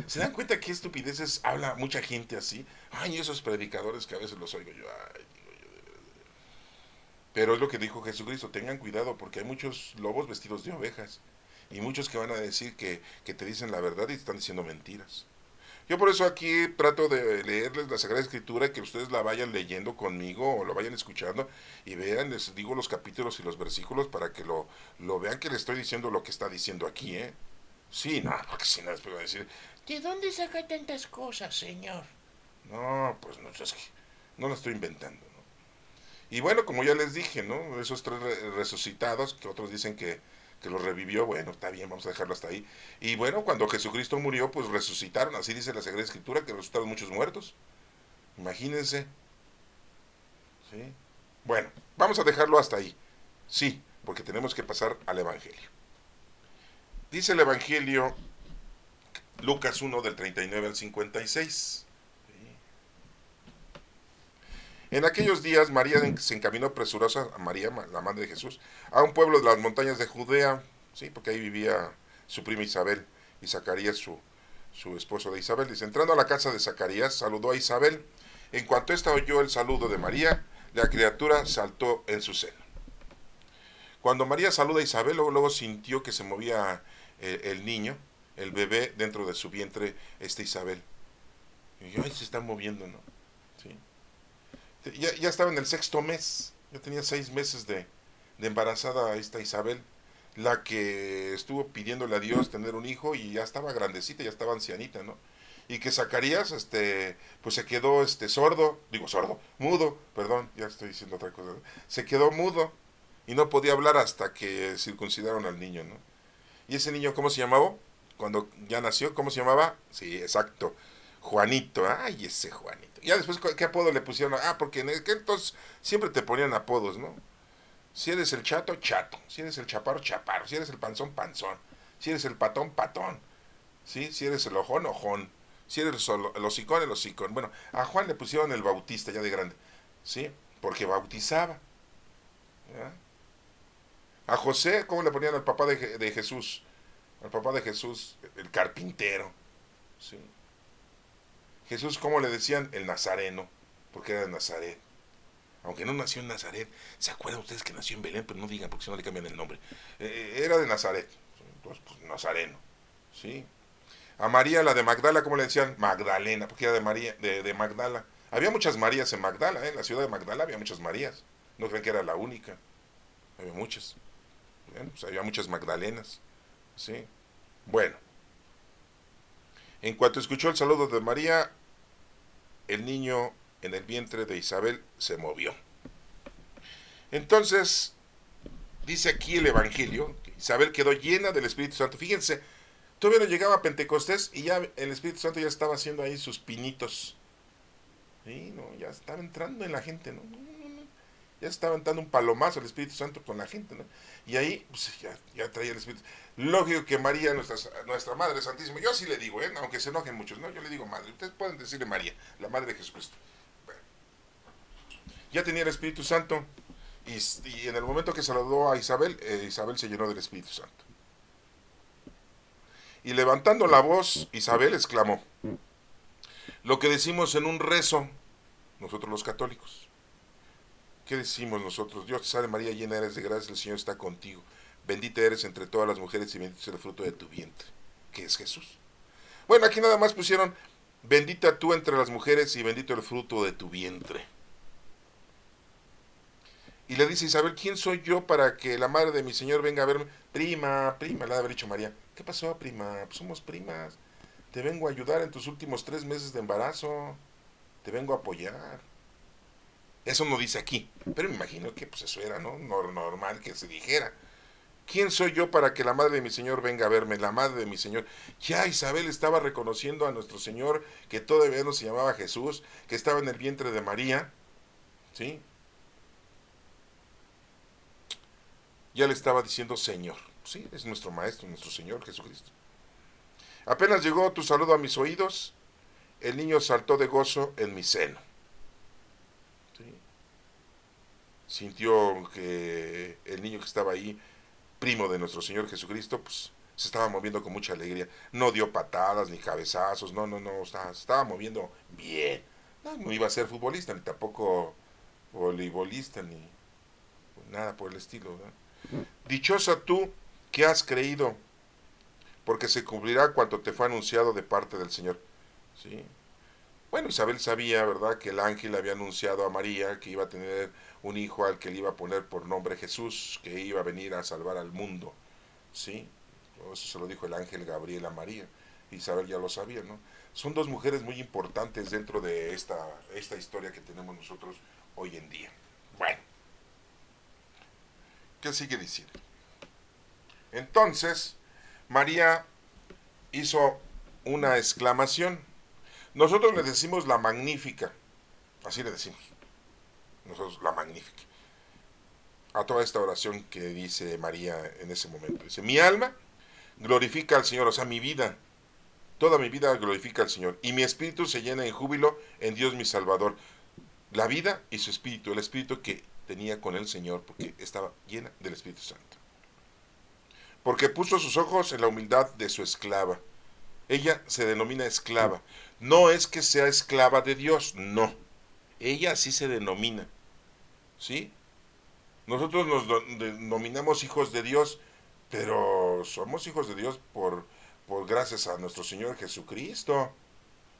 ¿se dan cuenta qué estupideces habla mucha gente así? Ay, esos predicadores que a veces los oigo yo. Ay, digo yo. Pero es lo que dijo Jesucristo, tengan cuidado porque hay muchos lobos vestidos de ovejas. Y muchos que van a decir que te dicen la verdad y te están diciendo mentiras. Yo por eso aquí trato de leerles la Sagrada Escritura y que ustedes la vayan leyendo conmigo o lo vayan escuchando y vean, les digo los capítulos y los versículos para que lo vean que les estoy diciendo lo que está diciendo aquí, ¿eh? Sí, no, porque si no después van a decir, ¿de dónde saca tantas cosas, señor? No, pues no, es que no lo estoy inventando, ¿no? Y bueno, como ya les dije, ¿no? Esos tres resucitados, que otros dicen que los revivió, bueno, está bien, vamos a dejarlo hasta ahí. Y bueno, cuando Jesucristo murió, pues resucitaron, así dice la Sagrada Escritura, que resucitaron muchos muertos. Imagínense, ¿sí? Bueno, vamos a dejarlo hasta ahí. Sí, porque tenemos que pasar al Evangelio. Dice el Evangelio, Lucas 1 del 39 al 56. En aquellos días María se encaminó presurosa, a María, la madre de Jesús, a un pueblo de las montañas de Judea, sí, porque ahí vivía su prima Isabel y Zacarías, su esposo de Isabel. Dice, entrando a la casa de Zacarías, saludó a Isabel. En cuanto ésta oyó el saludo de María, la criatura saltó en su seno. Cuando María saluda a Isabel, luego sintió que se movía el niño, el bebé dentro de su vientre, Isabel. Y yo, ay, se está moviendo, ¿no? Sí. Ya estaba en el sexto mes, ya tenía 6 meses de embarazada esta Isabel, la que estuvo pidiéndole a Dios tener un hijo y ya estaba grandecita, ya estaba ancianita, ¿no? Y que Zacarías, pues se quedó, mudo, perdón, ya estoy diciendo otra cosa, ¿no? Se quedó mudo y no podía hablar hasta que circuncidaron al niño, ¿no? ¿Y ese niño cómo se llamaba? Cuando ya nació, ¿cómo se llamaba? Sí, exacto, Juanito. Ay, ese Juanito. Ya después, ¿qué apodo le pusieron? Porque en aquel entonces siempre te ponían apodos, ¿no? Si eres el chato, chato. Si eres el chaparro, chaparro. Si eres el panzón, panzón. Si eres el patón, patón. ¿Sí? Si eres el ojón, ojón. Si eres el hocicón, el hocicón. Bueno, a Juan le pusieron el bautista ya de grande. ¿Sí? Porque bautizaba. ¿Ya? A José, ¿cómo le ponían al papá de Jesús? Al papá de Jesús, el carpintero. ¿Sí? Jesús, ¿cómo le decían? El Nazareno, porque era de Nazaret. Aunque no nació en Nazaret. ¿Se acuerdan ustedes que nació en Belén? Pero no digan, porque si no le cambian el nombre. Era de Nazaret. Entonces, pues, Nazareno. ¿Sí? A María, la de Magdala, ¿cómo le decían? Magdalena, porque era de María, de Magdala. Había muchas Marías en Magdala, ¿eh? En la ciudad de Magdala había muchas Marías. No creen que era la única. Había muchas. Bueno, pues había muchas Magdalenas. ¿Sí? Bueno, en cuanto escuchó el saludo de María, el niño en el vientre de Isabel se movió. Entonces, dice aquí el Evangelio, que Isabel quedó llena del Espíritu Santo. Fíjense, todavía no llegaba a Pentecostés y ya el Espíritu Santo ya estaba haciendo ahí sus pinitos. Sí, no, ya estaba entrando en la gente, ¿no? Ya estaba entrando un palomazo el Espíritu Santo con la gente, ¿no? Y ahí, pues ya traía el Espíritu. Lógico que María, nuestra Madre Santísima, yo así le digo, aunque se enojen muchos, ¿no? Yo le digo Madre, ustedes pueden decirle María, la Madre de Jesucristo. Bueno, ya tenía el Espíritu Santo y en el momento que saludó a Isabel, Isabel se llenó del Espíritu Santo. Y levantando la voz, Isabel exclamó, lo que decimos en un rezo, nosotros los católicos. ¿Qué decimos nosotros? Dios te salve María, llena eres de gracia, el Señor está contigo. Bendita eres entre todas las mujeres y bendito es el fruto de tu vientre, que es Jesús. Bueno, aquí nada más pusieron, bendita tú entre las mujeres y bendito el fruto de tu vientre. Y le dice Isabel, ¿quién soy yo para que la madre de mi señor venga a verme? Prima, prima, le ha de haber dicho María. ¿Qué pasó, prima? Pues somos primas. Te vengo a ayudar en tus últimos 3 meses de embarazo. Te vengo a apoyar. Eso no dice aquí, pero me imagino que pues eso era, ¿no? Normal que se dijera. ¿Quién soy yo para que la madre de mi señor venga a verme? La madre de mi señor. Ya Isabel estaba reconociendo a nuestro señor, que todavía no se llamaba Jesús, que estaba en el vientre de María, ¿sí? Ya le estaba diciendo Señor. Sí, es nuestro Maestro, nuestro Señor Jesucristo. Apenas llegó tu saludo a mis oídos, el niño saltó de gozo en mi seno. ¿Sí? Sintió que el niño que estaba ahí, primo de nuestro Señor Jesucristo, pues se estaba moviendo con mucha alegría. No dio patadas ni cabezazos, no, se estaba moviendo bien. No iba a ser futbolista, ni tampoco voleibolista, ni nada por el estilo, ¿verdad? Dichosa tú que has creído, porque se cumplirá cuanto te fue anunciado de parte del Señor. ¿Sí? Bueno, Isabel sabía, ¿verdad?, que el ángel había anunciado a María que iba a tener un hijo al que le iba a poner por nombre Jesús, que iba a venir a salvar al mundo. ¿Sí? Eso se lo dijo el ángel Gabriel a María. Isabel ya lo sabía, ¿no? Son dos mujeres muy importantes dentro de esta historia que tenemos nosotros hoy en día. Bueno, ¿qué sigue diciendo? Entonces, María hizo una exclamación. Nosotros le decimos la magnífica, así le decimos, nosotros la magnífica, a toda esta oración que dice María en ese momento. Dice, mi alma glorifica al Señor, o sea, mi vida, toda mi vida glorifica al Señor, y mi espíritu se llena en júbilo en Dios mi Salvador. La vida y su espíritu, el espíritu que tenía con el Señor, porque estaba llena del Espíritu Santo. Porque puso sus ojos en la humildad de su esclava. Ella se denomina esclava. No es que sea esclava de Dios, no. Ella sí se denomina. ¿Sí? Nosotros nos denominamos hijos de Dios, pero somos hijos de Dios por gracias a nuestro Señor Jesucristo.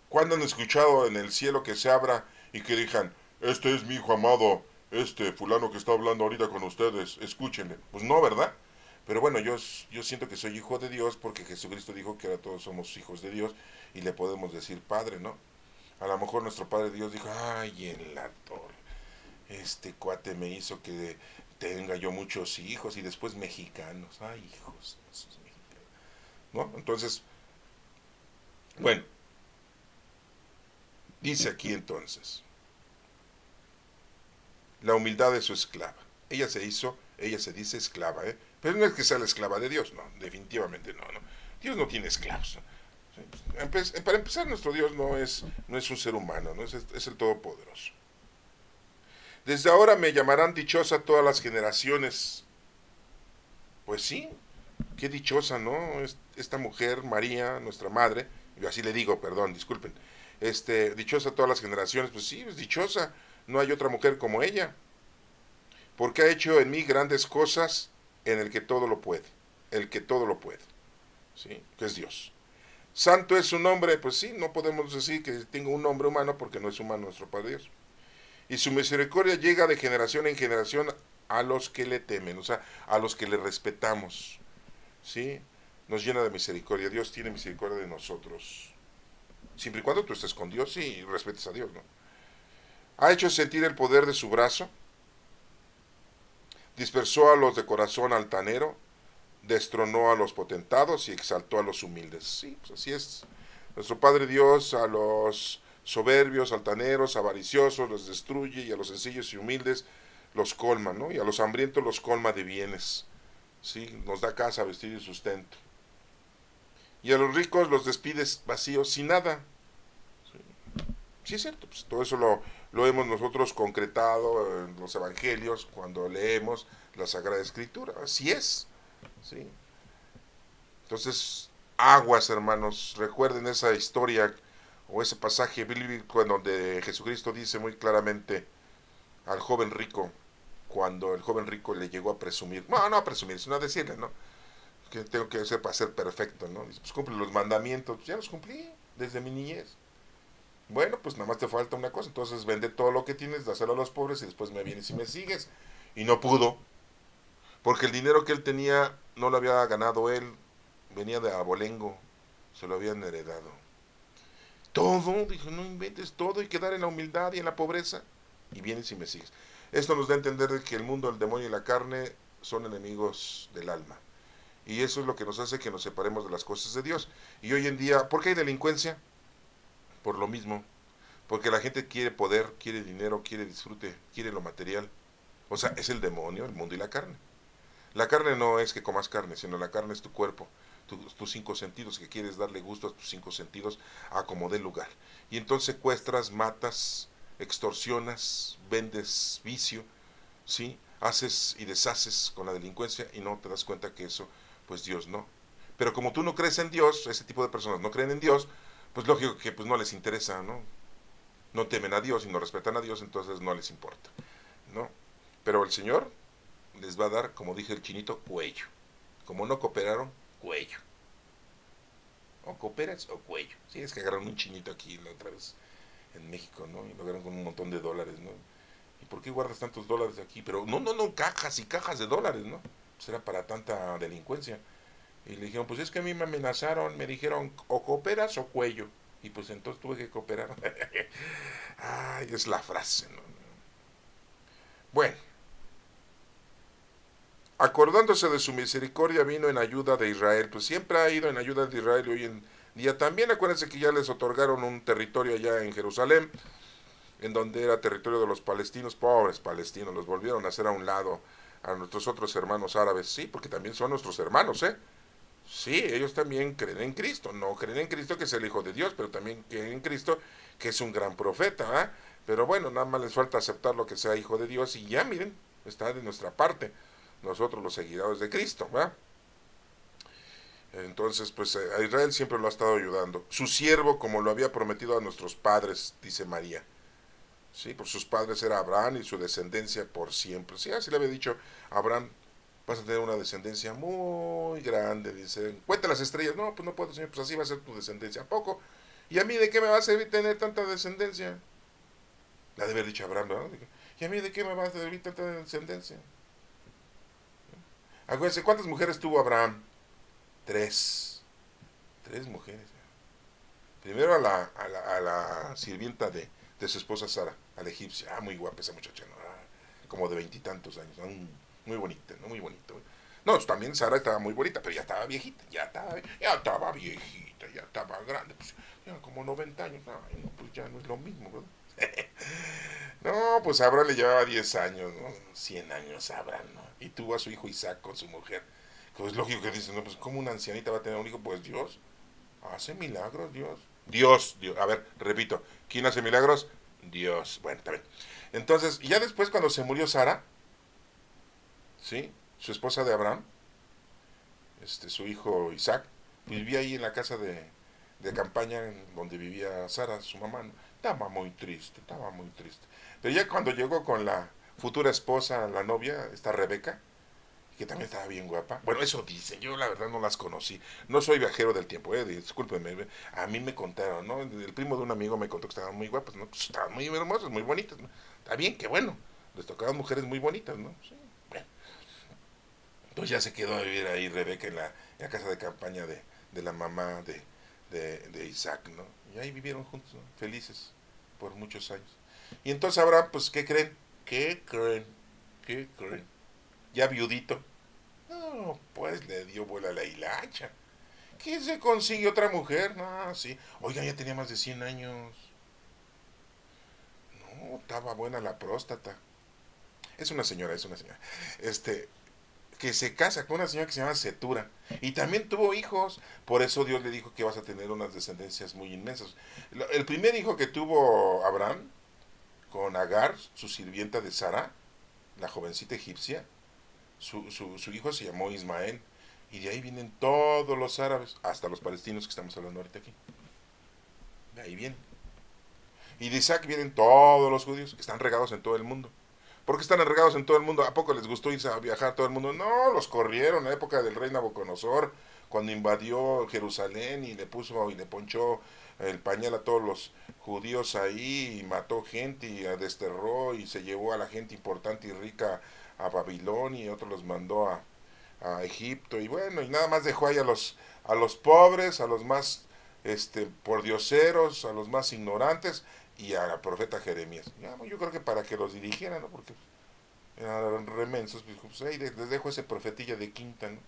¿Cuándo han escuchado en el cielo que se abra y que digan, este es mi hijo amado, este fulano que está hablando ahorita con ustedes, escúchenle? Pues no, ¿verdad? Pero bueno, yo siento que soy hijo de Dios porque Jesucristo dijo que ahora todos somos hijos de Dios y le podemos decir Padre, ¿no? A lo mejor nuestro Padre Dios dijo, ay, en la torre, este cuate me hizo que tenga yo muchos hijos y después mexicanos, ay, hijos, esos mexicanos, ¿no? Entonces, bueno, dice aquí entonces, la humildad de su esclava. Ella se dice esclava, ¿eh? Pero no es que sea la esclava de Dios, no, definitivamente no. Dios no tiene esclavos. Para empezar, nuestro Dios no es un ser humano, ¿no? Es el Todopoderoso. Desde ahora me llamarán dichosa todas las generaciones. Pues sí, qué dichosa, ¿no? Esta mujer, María, nuestra madre, yo así le digo, perdón, disculpen, dichosa todas las generaciones, pues sí, es dichosa, no hay otra mujer como ella, porque ha hecho en mí grandes cosas en el que todo lo puede, el que todo lo puede, ¿sí? Que es Dios. Santo es su nombre, pues sí, no podemos decir que tenga un nombre humano porque no es humano nuestro Padre Dios. Y su misericordia llega de generación en generación a los que le temen, o sea, a los que le respetamos, ¿sí? Nos llena de misericordia. Dios tiene misericordia de nosotros. Siempre y cuando tú estés con Dios, sí, y respetes a Dios, ¿no? Ha hecho sentir el poder de su brazo, dispersó a los de corazón altanero, destronó a los potentados y exaltó a los humildes. Sí, pues así es. Nuestro Padre Dios a los soberbios, altaneros, avariciosos los destruye, y a los sencillos y humildes los colma, ¿no? Y a los hambrientos los colma de bienes. Sí, nos da casa, vestido y sustento. Y a los ricos los despides vacíos, sin nada. Sí, sí es cierto, pues todo eso lo hemos nosotros concretado en los evangelios cuando leemos la Sagrada Escritura. Así es. ¿Sí? Entonces, aguas, hermanos, recuerden esa historia o ese pasaje bíblico en donde Jesucristo dice muy claramente al joven rico, cuando el joven rico le llegó a presumir, no a presumir, sino a decirle, ¿no? ¿Qué tengo que hacer para ser perfecto, no? Dice, pues cumple los mandamientos. Pues ya los cumplí desde mi niñez. Bueno, pues nada más te falta una cosa. Entonces vende todo lo que tienes, dáselo a los pobres y después me vienes y me sigues. Y no pudo, porque el dinero que él tenía no lo había ganado él, venía de abolengo, se lo habían heredado. Todo, dijo, no inventes todo, hay que dar en la humildad y en la pobreza. Y vienes y me sigues. Esto nos da a entender que el mundo, el demonio y la carne son enemigos del alma. Y eso es lo que nos hace que nos separemos de las cosas de Dios. Y hoy en día, ¿por qué hay delincuencia? Por lo mismo. Porque la gente quiere poder, quiere dinero, quiere disfrute, quiere lo material. O sea, es el demonio, el mundo y la carne. La carne no es que comas carne, sino la carne es tu cuerpo, tus cinco sentidos, que quieres darle gusto a tus cinco sentidos a como dé lugar. Y entonces secuestras, matas, extorsionas, vendes vicio, ¿sí? Haces y deshaces con la delincuencia y no te das cuenta que eso, pues Dios no. Pero como tú no crees en Dios, ese tipo de personas no creen en Dios, pues lógico que pues no les interesa, ¿no? No temen a Dios y no respetan a Dios, entonces no les importa, ¿no? Pero el Señor les va a dar, como dije el chinito, cuello. Como no cooperaron, cuello. O cooperas o cuello. Sí, es que agarraron un chinito aquí la otra vez en México, ¿no? Y lo agarraron con un montón de dólares, ¿no? ¿Y por qué guardas tantos dólares aquí? Pero no, cajas y cajas de dólares, ¿no? Será para tanta delincuencia. Y le dijeron, pues es que a mí me amenazaron, me dijeron, o cooperas o cuello. Y pues entonces tuve que cooperar. Ay, es la frase, ¿no? Bueno, acordándose de su misericordia vino en ayuda de Israel. Pues siempre ha ido en ayuda de Israel y hoy en día también. Acuérdense que ya les otorgaron un territorio allá en Jerusalén, en donde era territorio de los palestinos, pobres palestinos, los volvieron a hacer a un lado a nuestros otros hermanos árabes, sí, porque también son nuestros hermanos, ¿eh? Sí, ellos también creen en Cristo, no creen en Cristo que es el Hijo de Dios, pero también creen en Cristo que es un gran profeta, ¿eh? Pero bueno, nada más les falta aceptar lo que sea Hijo de Dios y ya, miren, está de nuestra parte, nosotros los seguidores de Cristo, ¿verdad? Entonces, pues a Israel siempre lo ha estado ayudando. Su siervo, como lo había prometido a nuestros padres, dice María. Sí, por sus padres era Abraham y su descendencia por siempre. Sí, así le había dicho a Abraham, vas a tener una descendencia muy grande. Dice, cuenta las estrellas. No, pues no puedo, señor, pues así va a ser tu descendencia. ¿A poco? ¿Y a mí de qué me va a servir tener tanta descendencia? La de haber dicho Abraham, ¿verdad? ¿Y a mí de qué me va a servir tanta descendencia? Acuérdense, ¿cuántas mujeres tuvo Abraham? Tres. Tres mujeres. Primero a la sirvienta de su esposa Sara, a la egipcia. Ah, muy guapa esa muchacha, ¿no? Como de veintitantos años, ¿no? Muy bonita, ¿no? Muy bonita. No, también Sara estaba muy bonita, pero ya estaba viejita, ya estaba viejita, ya estaba grande, pues ya como 90 años, ay, no, pues ya no es lo mismo, ¿verdad? No, pues Abraham le llevaba 10 años, ¿no? 100 años Abraham, ¿no? Y tuvo a su hijo Isaac con su mujer. Pues es lógico que dicen, no, pues ¿cómo una ancianita va a tener un hijo? Pues Dios hace milagros, Dios. Dios. A ver, repito, ¿quién hace milagros? Dios. Bueno, está bien. Entonces, ya después cuando se murió Sara, ¿sí? Su esposa de Abraham, su hijo Isaac, vivía ahí en la casa de campaña donde vivía Sara, su mamá. ¿No? Estaba muy triste, estaba muy triste. Pero ya cuando llegó con la futura esposa, la novia, esta Rebeca, que también estaba bien guapa. Bueno, eso dicen, yo la verdad no las conocí. No soy viajero del tiempo, discúlpenme. A mí me contaron, ¿no? El primo de un amigo me contó que estaban muy guapas, ¿no? Pues estaban muy hermosas, muy bonitas, ¿no? Está bien, qué bueno. Les tocaban mujeres muy bonitas, ¿no? Sí, bueno. Entonces ya se quedó a vivir ahí Rebeca en la casa de campaña de la mamá de Isaac, ¿no? Y ahí vivieron juntos, ¿no? Felices por muchos años. Y entonces Abraham, pues, ¿qué creen? ¿Qué creen? ¿Qué creen? Ya viudito. No, pues le dio vuela a la hilacha. ¿Qué se consigue otra mujer? No, sí. Oiga, ya tenía más de 100 años. No, estaba buena la próstata. Es una señora, es una señora. Este, que se casa con una señora que se llama Setura. Y también tuvo hijos. Por eso Dios le dijo que vas a tener unas descendencias muy inmensas. El primer hijo que tuvo Abraham, con Agar, su sirvienta de Sara, la jovencita egipcia, su hijo se llamó Ismael. Y de ahí vienen todos los árabes, hasta los palestinos que estamos hablando ahorita aquí. De ahí vienen. Y de Isaac vienen todos los judíos que están regados en todo el mundo. ¿Por qué están regados en todo el mundo? ¿A poco les gustó irse a viajar a todo el mundo? No, los corrieron en la época del rey Nabucodonosor, cuando invadió Jerusalén y le puso y le ponchó el pañal a todos los judíos ahí y mató gente y desterró y se llevó a la gente importante y rica a Babilonia y otros los mandó a Egipto y bueno, y nada más dejó ahí a los pobres, a los más pordioseros, a los más ignorantes y al profeta Jeremías. Ya, yo creo que para que los dirigieran, ¿no? Porque eran remensos, pues ahí les dejo ese profetilla de quinta, ¿no?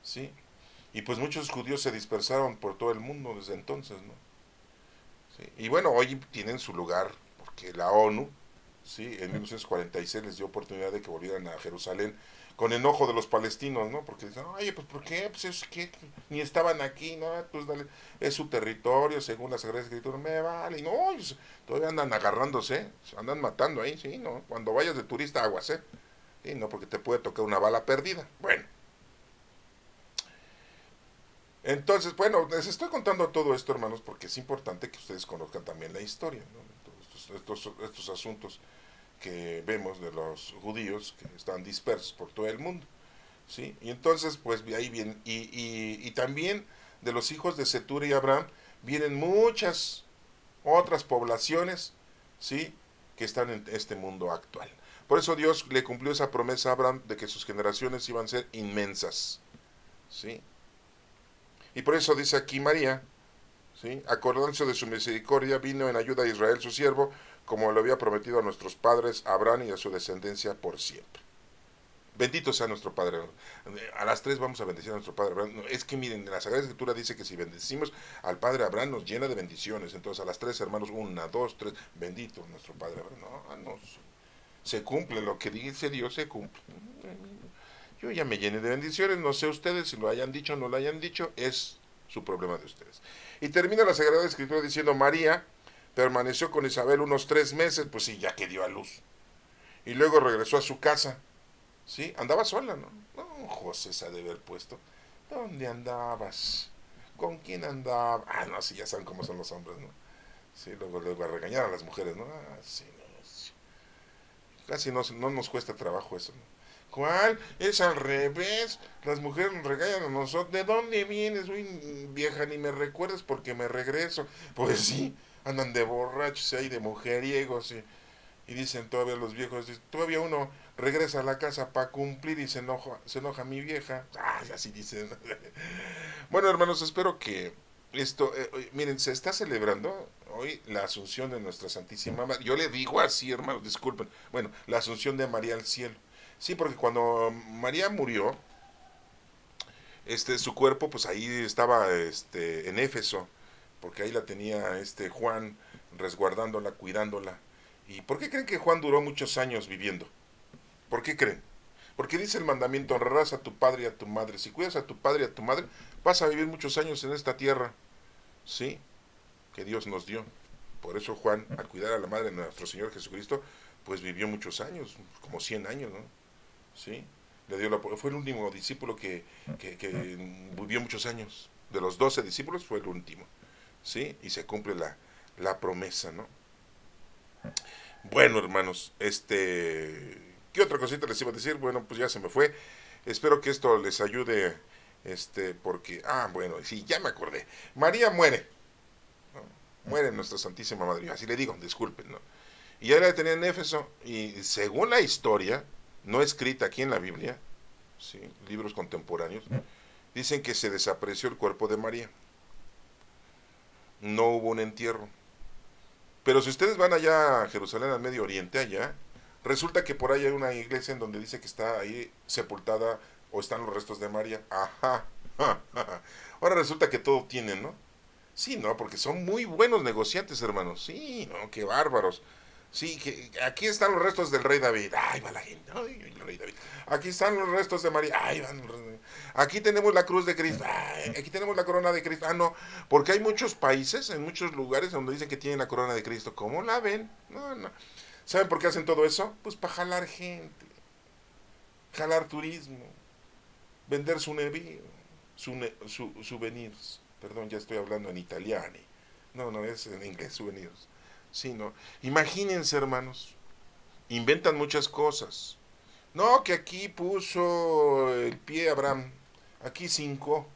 Sí. Y pues muchos judíos se dispersaron por todo el mundo desde entonces, ¿no? Sí. Y bueno, hoy tienen su lugar, porque la ONU, sí, en 1946 les dio oportunidad de que volvieran a Jerusalén con enojo de los palestinos, ¿no? Porque dicen, oye, pues ¿por qué? Pues es que ni estaban aquí, ¿no? Pues dale, es su territorio, según la Sagrada Escritura, me vale, y no, pues, todavía andan agarrándose, andan matando ahí, sí, ¿no? Cuando vayas de turista, aguas, ¿eh? Sí, no, porque te puede tocar una bala perdida. Bueno, entonces, bueno, les estoy contando todo esto, hermanos, porque es importante que ustedes conozcan también la historia, ¿no? Estos asuntos que vemos de los judíos que están dispersos por todo el mundo, ¿sí? Y entonces, pues ahí vienen, y también de los hijos de Setura y Abraham vienen muchas otras poblaciones, ¿sí? Que están en este mundo actual. Por eso Dios le cumplió esa promesa a Abraham de que sus generaciones iban a ser inmensas, ¿sí? Y por eso dice aquí María, ¿sí? Acordándose de su misericordia, vino en ayuda a Israel su siervo, como lo había prometido a nuestros padres, a Abraham y a su descendencia por siempre. Bendito sea nuestro Padre. A las tres vamos a bendecir a nuestro Padre Abraham. Es que miren, la Sagrada Escritura dice que si bendecimos al Padre Abraham nos llena de bendiciones. Entonces a las tres hermanos, una, dos, tres, bendito nuestro Padre Abraham. No, se cumple lo que dice Dios, se cumple. Yo ya me llené de bendiciones, no sé ustedes si lo hayan dicho o no lo hayan dicho, es su problema de ustedes. Y termina la Sagrada Escritura diciendo, María permaneció con Isabel unos 3 meses, pues sí, ya que dio a luz. Y luego regresó a su casa. Sí, andaba sola, ¿no? No, José se ha de haber puesto. ¿Dónde andabas? ¿Con quién andaba? Ah, no, sí, ya saben cómo son los hombres, ¿no? Sí, luego a regañar a las mujeres, ¿no? Ah, sí, no, sí. Casi no nos cuesta trabajo eso, ¿no? ¿Cuál? Es al revés. Las mujeres nos regañan a nosotros. ¿De dónde vienes? Uy, vieja, ni me recuerdes porque me regreso. Pues sí, andan de borrachos ahí, de mujeriegos, y dicen todavía los viejos, todavía uno regresa a la casa para cumplir y se enoja mi vieja. Ah, así dicen. Bueno, hermanos, espero que esto, miren, se está celebrando hoy la asunción de nuestra Santísima Madre. Yo le digo así, hermanos, disculpen. Bueno, la asunción de María al cielo. Sí, porque cuando María murió, su cuerpo, pues ahí estaba, en Éfeso, porque ahí la tenía Juan resguardándola, cuidándola. ¿Y por qué creen que Juan duró muchos años viviendo? ¿Por qué creen? Porque dice el mandamiento, honrarás a tu padre y a tu madre. Si cuidas a tu padre y a tu madre, vas a vivir muchos años en esta tierra, ¿sí? Que Dios nos dio. Por eso Juan, al cuidar a la madre de nuestro Señor Jesucristo, pues vivió muchos años, como 100 años, ¿no? ¿Sí? Fue el último discípulo que vivió muchos años. De los 12 discípulos fue el último, ¿sí? Y se cumple la promesa, ¿no? Bueno, hermanos, ¿qué otra cosita les iba a decir? Bueno, pues ya se me fue. Espero que esto les ayude, porque, bueno, sí, ya me acordé. María muere, ¿no? Muere nuestra Santísima Madre, así le digo, disculpen, ¿no? Y ya la tenían en Éfeso, y según la historia, no escrita aquí en la Biblia, ¿sí? Libros contemporáneos, dicen que se desapareció el cuerpo de María. No hubo un entierro. Pero si ustedes van allá a Jerusalén, al Medio Oriente, allá, resulta que por ahí hay una iglesia en donde dice que está ahí sepultada o están los restos de María. Ajá. Ahora resulta que todo tienen, ¿no? Sí, ¿no? Porque son muy buenos negociantes, hermanos. Sí, ¿no? Qué bárbaros. Sí, que aquí están los restos del rey David. Ay, va la gente. Ay, el rey David. Aquí están los restos de María. Ay, van los restos. Aquí tenemos la cruz de Cristo. Ay, aquí tenemos la corona de Cristo. Ah, no, porque hay muchos países, en muchos lugares donde dicen que tienen la corona de Cristo. ¿Cómo la ven? No, no. ¿Saben por qué hacen todo eso? Pues para jalar gente, jalar turismo, vender souvenirs. Perdón, ya estoy hablando en italiano. No, no, es en inglés, souvenirs. Sí, no. Imagínense, hermanos. Inventan muchas cosas. No, que aquí puso el pie Abraham, aquí 5,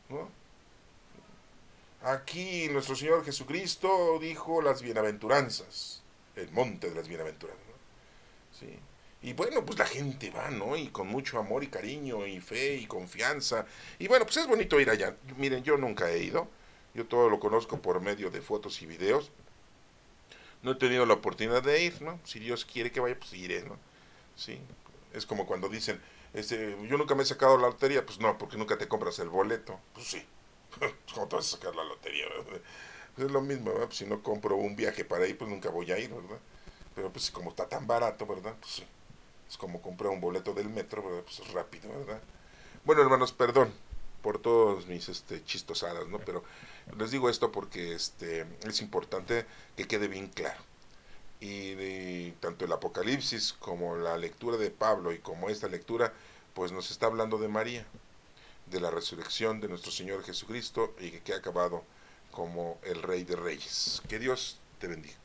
¿no? Aquí nuestro Señor Jesucristo dijo las bienaventuranzas, el monte de las bienaventuranzas, ¿no? Sí. Y bueno, pues la gente va, ¿no? Y con mucho amor y cariño y fe y confianza. Y bueno, pues es bonito ir allá. Miren, yo nunca he ido. Yo todo lo conozco por medio de fotos y videos. No he tenido la oportunidad de ir, ¿no? Si Dios quiere que vaya, pues iré, ¿no? Sí. Es como cuando dicen, yo nunca me he sacado la lotería. Pues no, porque nunca te compras el boleto. Pues sí. ¿Cómo te vas a sacar la lotería, verdad? Pues es lo mismo, ¿verdad? Pues si no compro un viaje para ir, pues nunca voy a ir, ¿verdad? Pero pues como está tan barato, ¿verdad? Pues sí. Es como comprar un boleto del metro, ¿verdad? Pues es rápido, ¿verdad? Bueno, hermanos, perdón por todos mis chistosadas, ¿no? Pero les digo esto porque es importante que quede bien claro. Y tanto el Apocalipsis como la lectura de Pablo y como esta lectura, pues nos está hablando de María, de la resurrección de nuestro Señor Jesucristo y que ha acabado como el Rey de Reyes. Que Dios te bendiga.